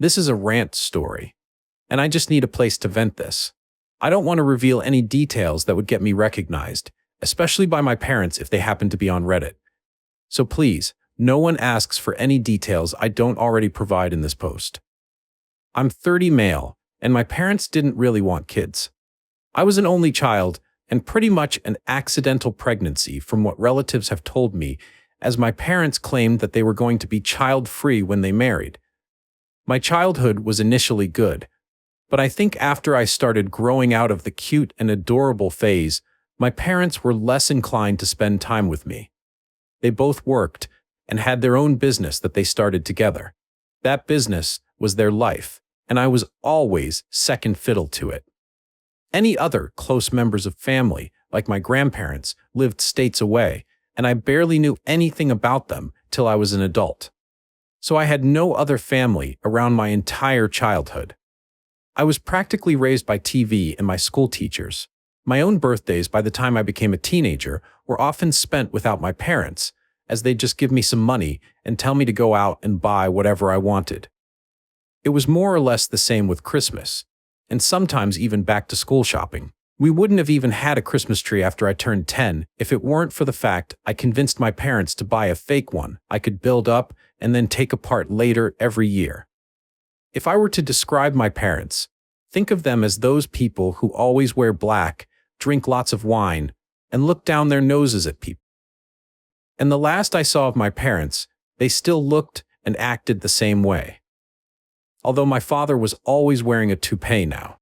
This is a rant story, and I just need a place to vent this. I don't want to reveal any details that would get me recognized, especially by my parents if they happen to be on Reddit. So please, no one asks for any details I don't already provide in this post. I'm 30 male, and my parents didn't really want kids. I was an only child, and pretty much an accidental pregnancy from what relatives have told me, as my parents claimed that they were going to be child-free when they married. My childhood was initially good, but I think after I started growing out of the cute and adorable phase, my parents were less inclined to spend time with me. They both worked and had their own business that they started together. That business was their life, and I was always second fiddle to it. Any other close members of family, like my grandparents, lived states away, and I barely knew anything about them till I was an adult. So I had no other family around my entire childhood. I was practically raised by TV and my school teachers. My own birthdays by the time I became a teenager were often spent without my parents, as they'd just give me some money and tell me to go out and buy whatever I wanted. It was more or less the same with Christmas, and sometimes even back-to-school shopping. We wouldn't have even had a Christmas tree after I turned 10 if it weren't for the fact I convinced my parents to buy a fake one I could build up and then take apart later every year. If I were to describe my parents, think of them as those people who always wear black, drink lots of wine, and look down their noses at people. And the last I saw of my parents, they still looked and acted the same way. Although my father was always wearing a toupee now.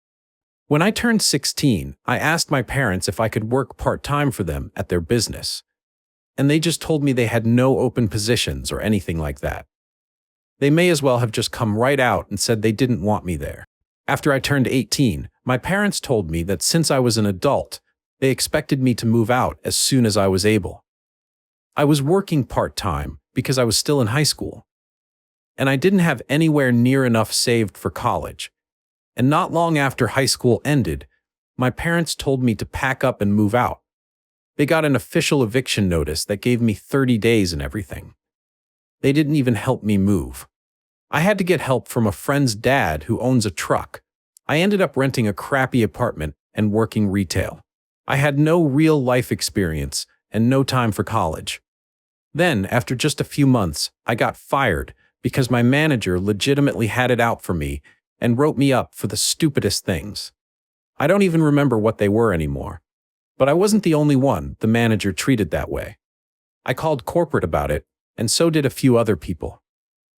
When I turned 16, I asked my parents if I could work part-time for them at their business. And they just told me they had no open positions or anything like that. They may as well have just come right out and said they didn't want me there. After I turned 18, my parents told me that since I was an adult, they expected me to move out as soon as I was able. I was working part-time because I was still in high school. And I didn't have anywhere near enough saved for college. And not long after high school ended, my parents told me to pack up and move out. They got an official eviction notice that gave me 30 days and everything. They didn't even help me move. I had to get help from a friend's dad who owns a truck. I ended up renting a crappy apartment and working retail. I had no real life experience and no time for college. Then, after just a few months, I got fired because my manager legitimately had it out for me and wrote me up for the stupidest things. I don't even remember what they were anymore. But I wasn't the only one the manager treated that way. I called corporate about it, and so did a few other people.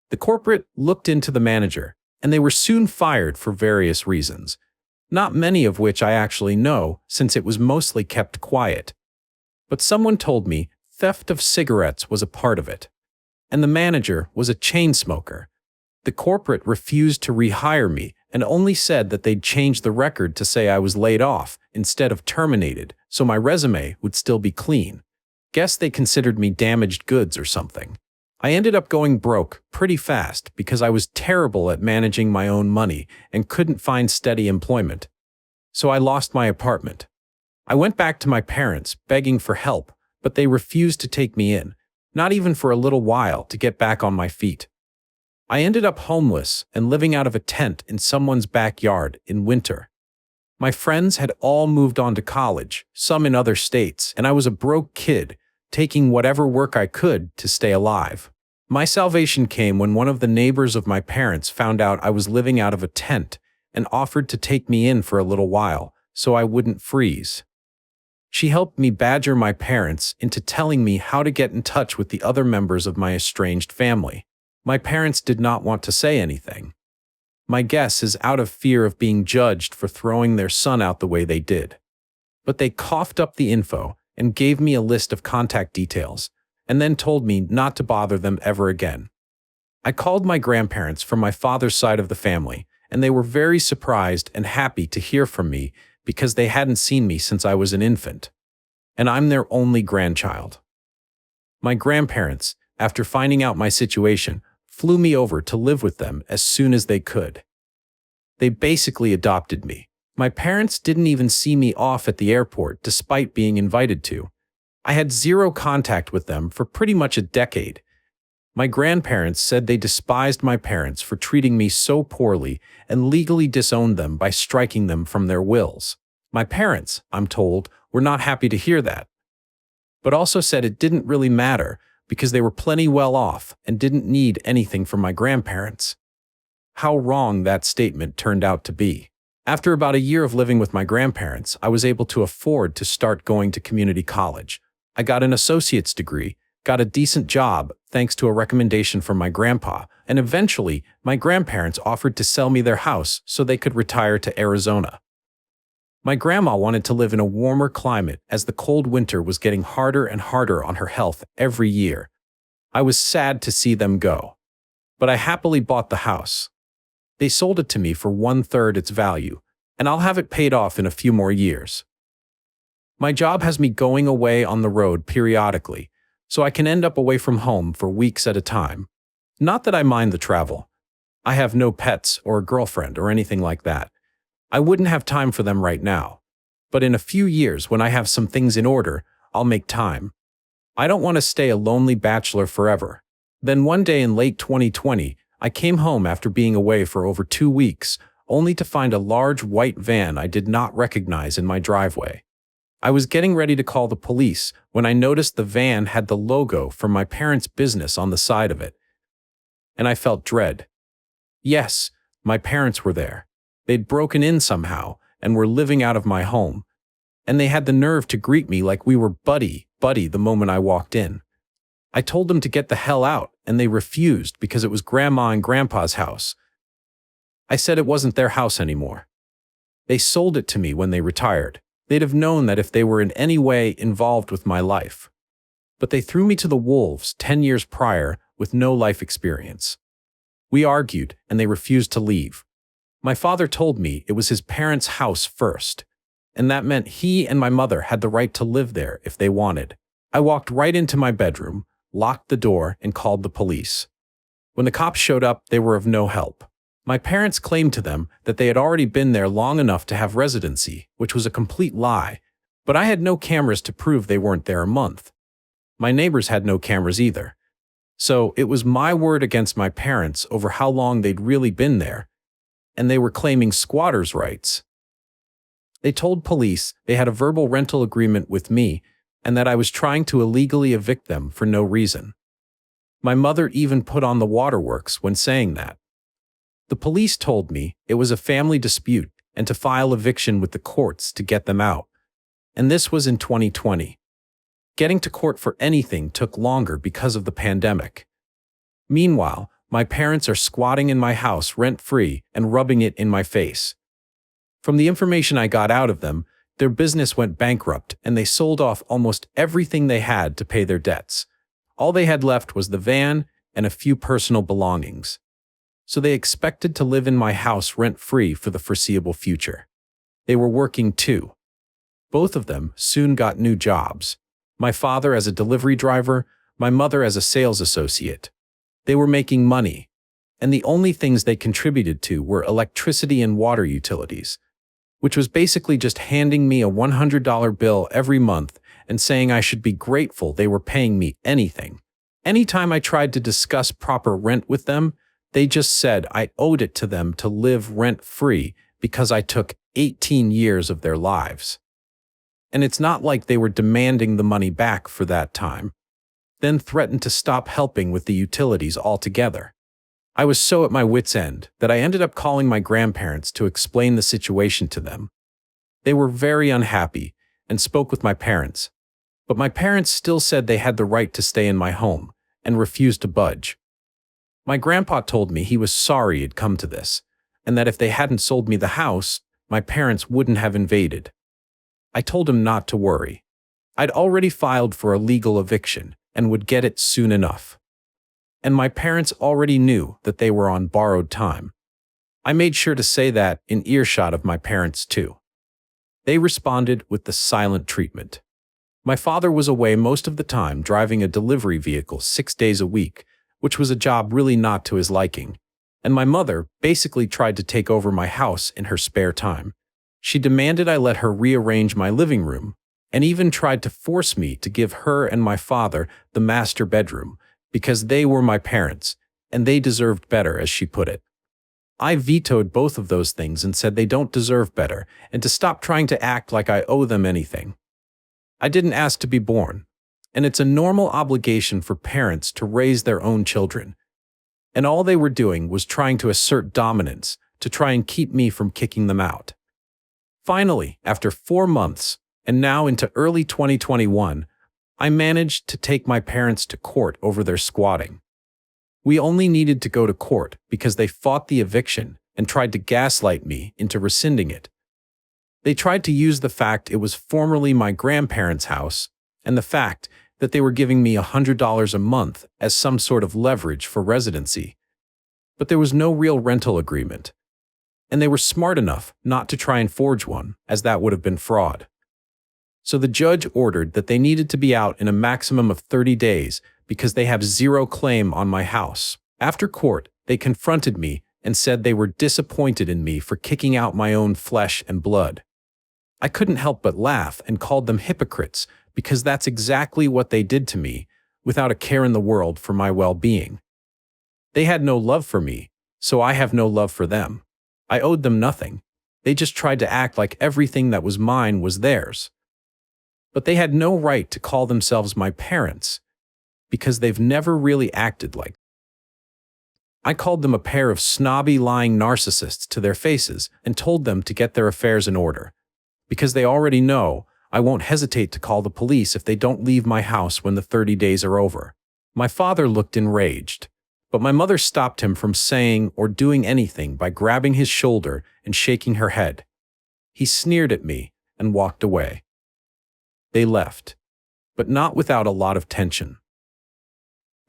The corporate looked into the manager, and they were soon fired for various reasons, not many of which I actually know since it was mostly kept quiet. But someone told me theft of cigarettes was a part of it, and the manager was a chain smoker. The corporate refused to rehire me and only said that they'd changed the record to say I was laid off instead of terminated, so my resume would still be clean. Guess they considered me damaged goods or something. I ended up going broke pretty fast because I was terrible at managing my own money and couldn't find steady employment. So I lost my apartment. I went back to my parents begging for help, but they refused to take me in, not even for a little while to get back on my feet. I ended up homeless and living out of a tent in someone's backyard in winter. My friends had all moved on to college, some in other states, and I was a broke kid, taking whatever work I could to stay alive. My salvation came when one of the neighbors of my parents found out I was living out of a tent and offered to take me in for a little while so I wouldn't freeze. She helped me badger my parents into telling me how to get in touch with the other members of my estranged family. My parents did not want to say anything. My guess is out of fear of being judged for throwing their son out the way they did. But they coughed up the info and gave me a list of contact details, and then told me not to bother them ever again. I called my grandparents from my father's side of the family, and they were very surprised and happy to hear from me because they hadn't seen me since I was an infant. And I'm their only grandchild. My grandparents, after finding out my situation, flew me over to live with them as soon as they could. They basically adopted me. My parents didn't even see me off at the airport despite being invited to. I had zero contact with them for pretty much a decade, My grandparents said they despised my parents for treating me so poorly and legally disowned them by striking them from their wills. My parents, I'm told, were not happy to hear that, but also said it didn't really matter because they were plenty well off and didn't need anything from my grandparents. How wrong that statement turned out to be. After about a year of living with my grandparents, I was able to afford to start going to community college. I got an associate's degree, got a decent job thanks to a recommendation from my grandpa, and eventually my grandparents offered to sell me their house so they could retire to Arizona. My grandma wanted to live in a warmer climate as the cold winter was getting harder and harder on her health every year. I was sad to see them go, but I happily bought the house. They sold it to me for 1/3 its value, and I'll have it paid off in a few more years. My job has me going away on the road periodically, so I can end up away from home for weeks at a time. Not that I mind the travel. I have no pets or a girlfriend or anything like that. I wouldn't have time for them right now. But in a few years, when I have some things in order, I'll make time. I don't want to stay a lonely bachelor forever. Then one day in late 2020, I came home after being away for over 2 weeks, only to find a large white van I did not recognize in my driveway. I was getting ready to call the police when I noticed the van had the logo from my parents' business on the side of it. And I felt dread. Yes, my parents were there. They'd broken in somehow and were living out of my home. And they had the nerve to greet me like we were buddy the moment I walked in. I told them to get the hell out, and they refused because it was Grandma and Grandpa's house. I said it wasn't their house anymore. They sold it to me when they retired. They'd have known that if they were in any way involved with my life. But they threw me to the wolves 10 years prior with no life experience. We argued, and they refused to leave. My father told me it was his parents' house first, and that meant he and my mother had the right to live there if they wanted. I walked right into my bedroom, locked the door, and called the police. When the cops showed up, they were of no help. My parents claimed to them that they had already been there long enough to have residency, which was a complete lie, but I had no cameras to prove they weren't there a month. My neighbors had no cameras either. So it was my word against my parents over how long they'd really been there, and they were claiming squatters' rights. They told police they had a verbal rental agreement with me and that I was trying to illegally evict them for no reason. My mother even put on the waterworks when saying that. The police told me it was a family dispute and to file eviction with the courts to get them out. And this was in 2020. Getting to court for anything took longer because of the pandemic. Meanwhile, my parents are squatting in my house rent-free and rubbing it in my face. From the information I got out of them, their business went bankrupt and they sold off almost everything they had to pay their debts. All they had left was the van and a few personal belongings. So they expected to live in my house rent-free for the foreseeable future. They were working too. Both of them soon got new jobs. My father as a delivery driver, my mother as a sales associate. They were making money, and the only things they contributed to were electricity and water utilities, which was basically just handing me a $100 bill every month and saying I should be grateful they were paying me anything. Anytime I tried to discuss proper rent with them, they just said I owed it to them to live rent-free because I took 18 years of their lives. And it's not like they were demanding the money back for that time, then threatened to stop helping with the utilities altogether. I was so at my wit's end that I ended up calling my grandparents to explain the situation to them. They were very unhappy and spoke with my parents, but my parents still said they had the right to stay in my home and refused to budge. My grandpa told me he was sorry it'd come to this, and that if they hadn't sold me the house, my parents wouldn't have invaded. I told him not to worry. I'd already filed for a legal eviction and would get it soon enough. And my parents already knew that they were on borrowed time. I made sure to say that in earshot of my parents too. They responded with the silent treatment. My father was away most of the time driving a delivery vehicle 6 days a week, which was a job really not to his liking, and my mother basically tried to take over my house in her spare time. She demanded I let her rearrange my living room, and even tried to force me to give her and my father the master bedroom, because they were my parents, and they deserved better, as she put it. I vetoed both of those things and said they don't deserve better, and to stop trying to act like I owe them anything. I didn't ask to be born, and it's a normal obligation for parents to raise their own children. And all they were doing was trying to assert dominance, to try and keep me from kicking them out. Finally, after 4 months, and now into early 2021, I managed to take my parents to court over their squatting. We only needed to go to court because they fought the eviction and tried to gaslight me into rescinding it. They tried to use the fact it was formerly my grandparents' house and the fact that they were giving me $100 a month as some sort of leverage for residency. But there was no real rental agreement, and they were smart enough not to try and forge one, as that would have been fraud. So the judge ordered that they needed to be out in a maximum of 30 days because they have zero claim on my house. After court, they confronted me and said they were disappointed in me for kicking out my own flesh and blood. I couldn't help but laugh and called them hypocrites because that's exactly what they did to me, without a care in the world for my well-being. They had no love for me, so I have no love for them. I owed them nothing. They just tried to act like everything that was mine was theirs. But they had no right to call themselves my parents, because they've never really acted like. I called them a pair of snobby, lying narcissists to their faces and told them to get their affairs in order, because they already know I won't hesitate to call the police if they don't leave my house when the 30 days are over. My father looked enraged, but my mother stopped him from saying or doing anything by grabbing his shoulder and shaking her head. He sneered at me and walked away. They left, but not without a lot of tension.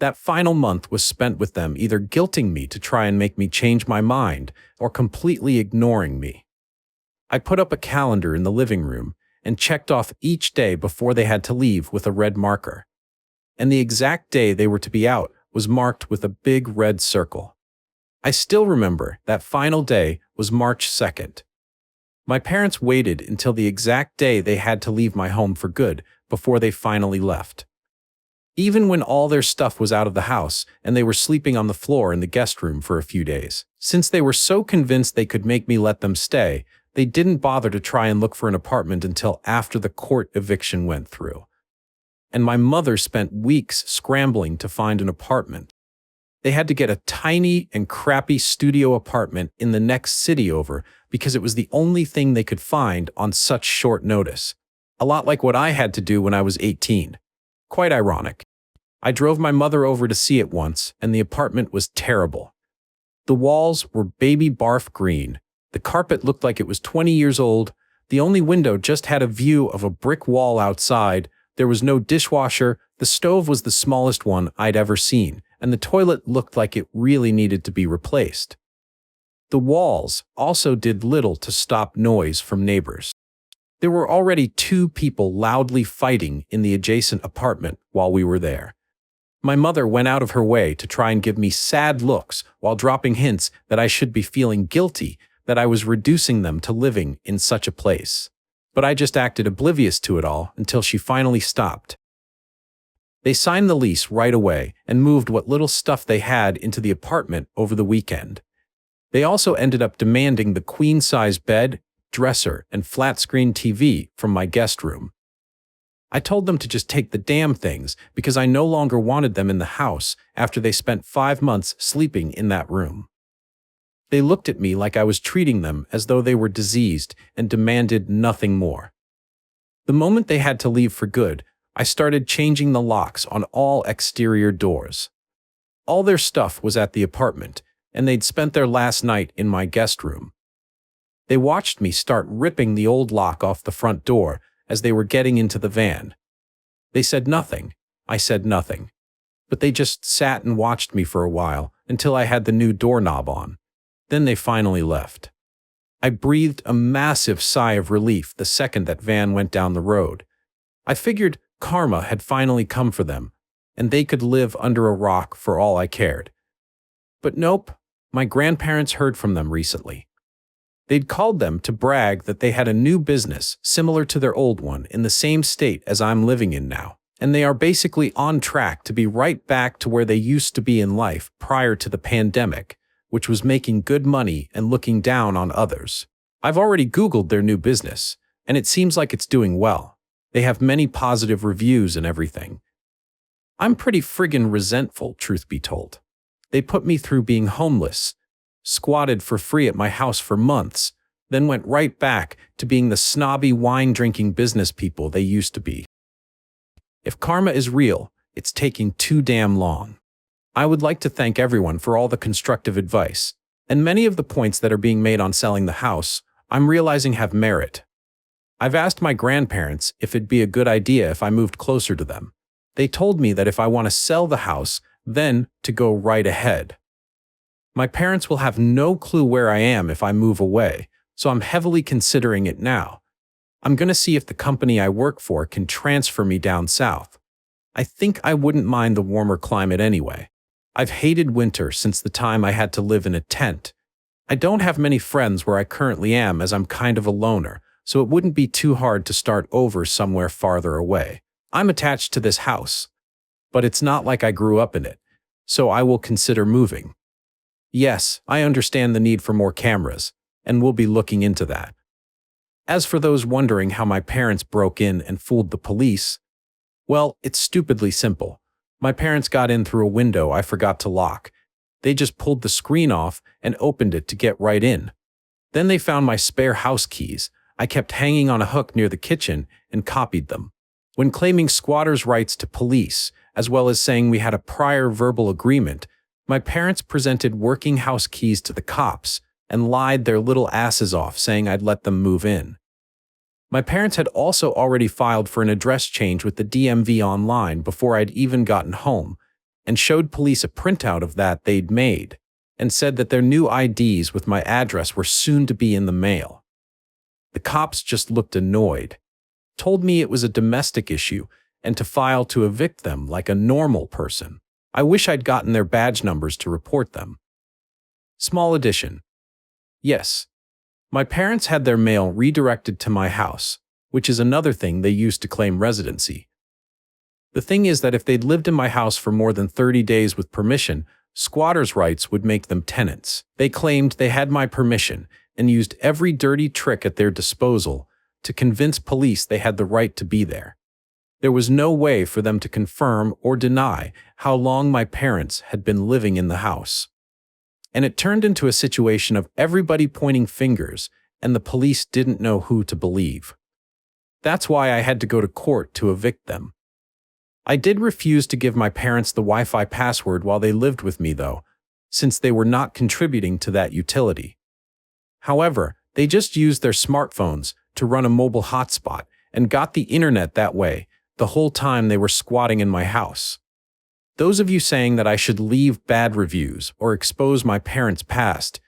That final month was spent with them either guilting me to try and make me change my mind or completely ignoring me. I put up a calendar in the living room and checked off each day before they had to leave with a red marker. And the exact day they were to be out was marked with a big red circle. I still remember that final day was March 2nd. My parents waited until the exact day they had to leave my home for good before they finally left. Even when all their stuff was out of the house and they were sleeping on the floor in the guest room for a few days. Since they were so convinced they could make me let them stay, they didn't bother to try and look for an apartment until after the court eviction went through. And my mother spent weeks scrambling to find an apartment. They had to get a tiny and crappy studio apartment in the next city over because it was the only thing they could find on such short notice. A lot like what I had to do when I was 18. Quite ironic. I drove my mother over to see it once, and the apartment was terrible. The walls were baby barf green. The carpet looked like it was 20 years old. The only window just had a view of a brick wall outside. There was no dishwasher. The stove was the smallest one I'd ever seen, and the toilet looked like it really needed to be replaced. The walls also did little to stop noise from neighbors. There were already 2 people loudly fighting in the adjacent apartment while we were there. My mother went out of her way to try and give me sad looks while dropping hints that I should be feeling guilty that I was reducing them to living in such a place. But I just acted oblivious to it all until she finally stopped. They signed the lease right away and moved what little stuff they had into the apartment over the weekend. They also ended up demanding the queen-size bed, dresser, and flat-screen TV from my guest room. I told them to just take the damn things because I no longer wanted them in the house after they spent 5 months sleeping in that room. They looked at me like I was treating them as though they were diseased and demanded nothing more. The moment they had to leave for good, I started changing the locks on all exterior doors. All their stuff was at the apartment, and they'd spent their last night in my guest room. They watched me start ripping the old lock off the front door as they were getting into the van. They said nothing. I said nothing. But they just sat and watched me for a while until I had the new doorknob on. Then they finally left. I breathed a massive sigh of relief the second that van went down the road. I figured karma had finally come for them, and they could live under a rock for all I cared. But nope, my grandparents heard from them recently. They'd called them to brag that they had a new business similar to their old one in the same state as I'm living in now, and they are basically on track to be right back to where they used to be in life prior to the pandemic, which was making good money and looking down on others. I've already Googled their new business, and it seems like it's doing well. They have many positive reviews and everything. I'm pretty friggin' resentful, truth be told. They put me through being homeless, squatted for free at my house for months, then went right back to being the snobby wine-drinking business people they used to be. If karma is real, it's taking too damn long. I would like to thank everyone for all the constructive advice, and many of the points that are being made on selling the house, I'm realizing have merit. I've asked my grandparents if it'd be a good idea if I moved closer to them. They told me that if I want to sell the house, then to go right ahead. My parents will have no clue where I am if I move away, so I'm heavily considering it now. I'm going to see if the company I work for can transfer me down south. I think I wouldn't mind the warmer climate anyway. I've hated winter since the time I had to live in a tent. I don't have many friends where I currently am as I'm kind of a loner, so it wouldn't be too hard to start over somewhere farther away. I'm attached to this house, but it's not like I grew up in it, so I will consider moving. Yes, I understand the need for more cameras, and we'll be looking into that. As for those wondering how my parents broke in and fooled the police, well, it's stupidly simple. My parents got in through a window I forgot to lock. They just pulled the screen off and opened it to get right in. Then they found my spare house keys I kept hanging on a hook near the kitchen and copied them. When claiming squatters' rights to police, as well as saying we had a prior verbal agreement, my parents presented working house keys to the cops and lied their little asses off saying I'd let them move in. My parents had also already filed for an address change with the DMV online before I'd even gotten home, and showed police a printout of that they'd made, and said that their new IDs with my address were soon to be in the mail. The cops just looked annoyed, told me it was a domestic issue and to file to evict them like a normal person. I wish I'd gotten their badge numbers to report them. Small addition. Yes, my parents had their mail redirected to my house, which is another thing they used to claim residency. The thing is that if they'd lived in my house for more than 30 days with permission, squatters' rights would make them tenants. They claimed they had my permission and used every dirty trick at their disposal to convince police they had the right to be there. There was no way for them to confirm or deny how long my parents had been living in the house. And it turned into a situation of everybody pointing fingers, and the police didn't know who to believe. That's why I had to go to court to evict them. I did refuse to give my parents the Wi-Fi password while they lived with me, though, since they were not contributing to that utility. However, they just used their smartphones to run a mobile hotspot and got the internet that way the whole time they were squatting in my house. Those of you saying that I should leave bad reviews or expose my parents' past,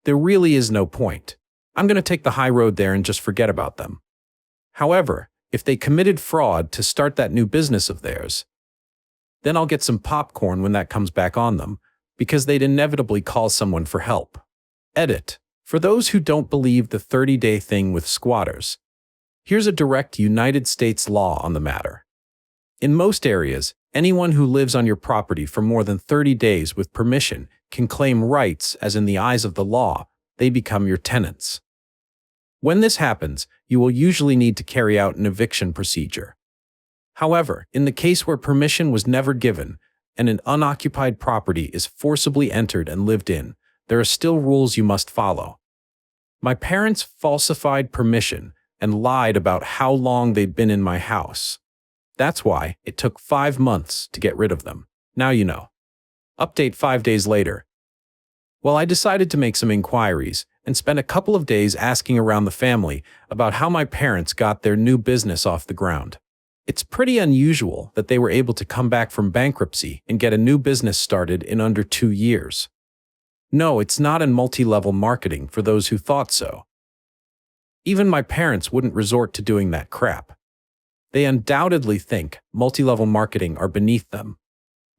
there really is no point. I'm going to take the high road there and just forget about them. However, if they committed fraud to start that new business of theirs, then I'll get some popcorn when that comes back on them, because they'd inevitably call someone for help. Edit. For those who don't believe the 30-day thing with squatters, here's a direct United States law on the matter. In most areas, anyone who lives on your property for more than 30 days with permission can claim rights as in the eyes of the law, they become your tenants. When this happens, you will usually need to carry out an eviction procedure. However, in the case where permission was never given and an unoccupied property is forcibly entered and lived in, there are still rules you must follow. My parents falsified permission and lied about how long they'd been in my house. That's why it took 5 months to get rid of them. Now you know. Update 5 days later. Well, I decided to make some inquiries and spent a couple of days asking around the family about how my parents got their new business off the ground. It's pretty unusual that they were able to come back from bankruptcy and get a new business started in under 2 years. No, it's not in multi-level marketing for those who thought so. Even my parents wouldn't resort to doing that crap. They undoubtedly think multi-level marketing are beneath them.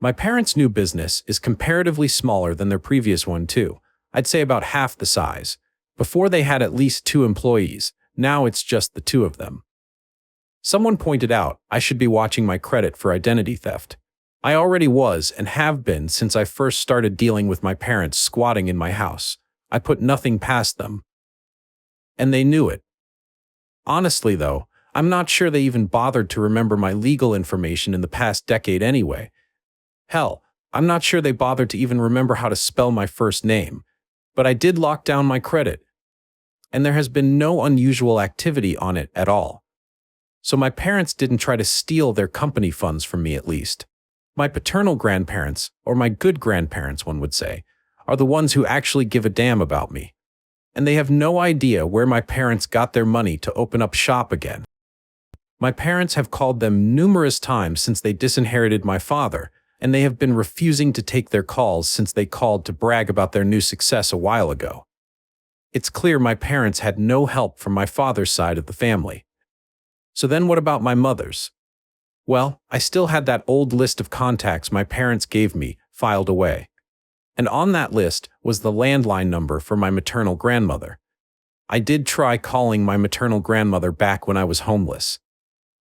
My parents' new business is comparatively smaller than their previous one too. I'd say about half the size. Before they had at least 2 employees, now it's just the 2 of them. Someone pointed out I should be watching my credit for identity theft. I already was and have been since I first started dealing with my parents squatting in my house. I put nothing past them. And they knew it. Honestly, though, I'm not sure they even bothered to remember my legal information in the past decade anyway. Hell, I'm not sure they bothered to even remember how to spell my first name. But I did lock down my credit. And there has been no unusual activity on it at all. So my parents didn't try to steal their company funds from me at least. My paternal grandparents, or my good grandparents one would say, are the ones who actually give a damn about me. And they have no idea where my parents got their money to open up shop again. My parents have called them numerous times since they disinherited my father, and they have been refusing to take their calls since they called to brag about their new success a while ago. It's clear my parents had no help from my father's side of the family. So then what about my mother's? Well, I still had that old list of contacts my parents gave me filed away. And on that list was the landline number for my maternal grandmother. I did try calling my maternal grandmother back when I was homeless.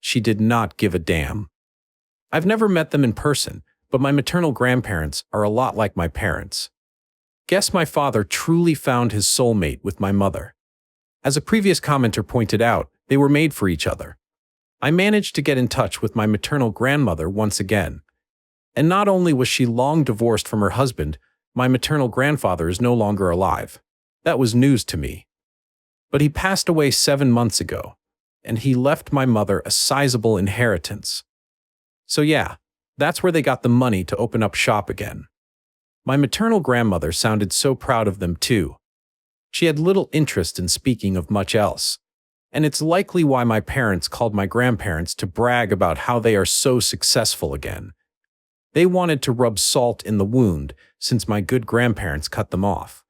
She did not give a damn. I've never met them in person, but my maternal grandparents are a lot like my parents. Guess my father truly found his soulmate with my mother. As a previous commenter pointed out, they were made for each other. I managed to get in touch with my maternal grandmother once again. And not only was she long divorced from her husband, my maternal grandfather is no longer alive. That was news to me. But he passed away 7 months ago, and he left my mother a sizable inheritance. So yeah, that's where they got the money to open up shop again. My maternal grandmother sounded so proud of them too. She had little interest in speaking of much else. And it's likely why my parents called my grandparents to brag about how they are so successful again. They wanted to rub salt in the wound since my good grandparents cut them off.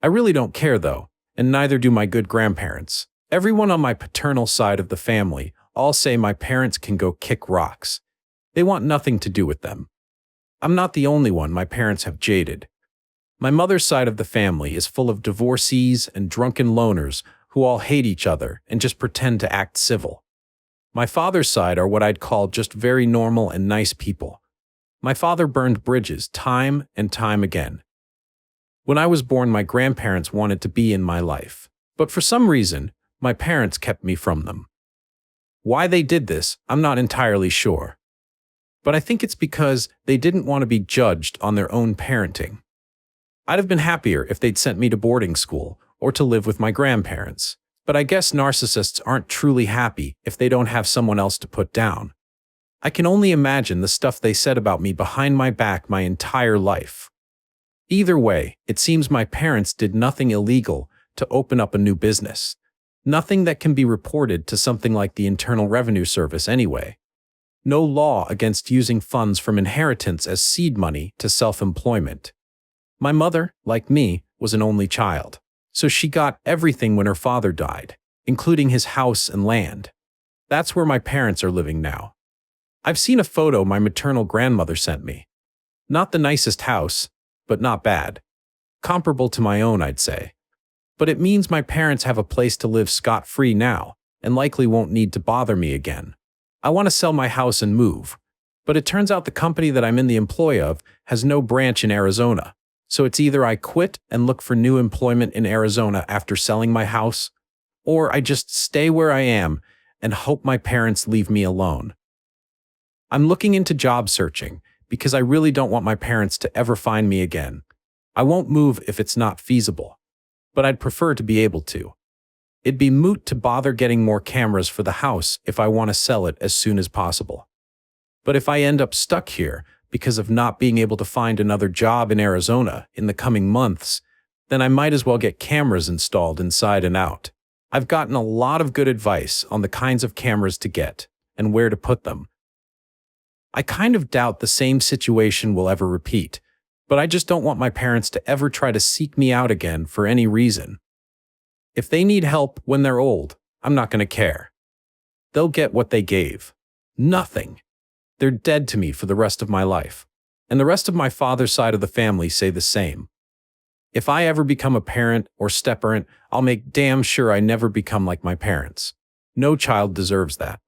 I really don't care though, and neither do my good grandparents. Everyone on my paternal side of the family all say my parents can go kick rocks. They want nothing to do with them. I'm not the only one my parents have jaded. My mother's side of the family is full of divorcees and drunken loners who all hate each other and just pretend to act civil. My father's side are what I'd call just very normal and nice people. My father burned bridges time and time again. When I was born, my grandparents wanted to be in my life, but for some reason, my parents kept me from them. Why they did this, I'm not entirely sure. But I think it's because they didn't want to be judged on their own parenting. I'd have been happier if they'd sent me to boarding school or to live with my grandparents. But I guess narcissists aren't truly happy if they don't have someone else to put down. I can only imagine the stuff they said about me behind my back my entire life. Either way, it seems my parents did nothing illegal to open up a new business. Nothing that can be reported to something like the Internal Revenue Service anyway. No law against using funds from inheritance as seed money to self-employment. My mother, like me, was an only child. So she got everything when her father died, including his house and land. That's where my parents are living now. I've seen a photo my maternal grandmother sent me. Not the nicest house, but not bad. Comparable to my own, I'd say. But it means my parents have a place to live scot-free now, and likely won't need to bother me again. I want to sell my house and move. But it turns out the company that I'm in the employ of has no branch in Arizona. So it's either I quit and look for new employment in Arizona after selling my house, or I just stay where I am and hope my parents leave me alone. I'm looking into job searching because I really don't want my parents to ever find me again. I won't move if it's not feasible, but I'd prefer to be able to. It'd be moot to bother getting more cameras for the house if I want to sell it as soon as possible. But if I end up stuck here, because of not being able to find another job in Arizona in the coming months, then I might as well get cameras installed inside and out. I've gotten a lot of good advice on the kinds of cameras to get and where to put them. I kind of doubt the same situation will ever repeat, but I just don't want my parents to ever try to seek me out again for any reason. If they need help when they're old, I'm not going to care. They'll get what they gave. Nothing. They're dead to me for the rest of my life. And the rest of my father's side of the family say the same. If I ever become a parent or step-parent, I'll make damn sure I never become like my parents. No child deserves that.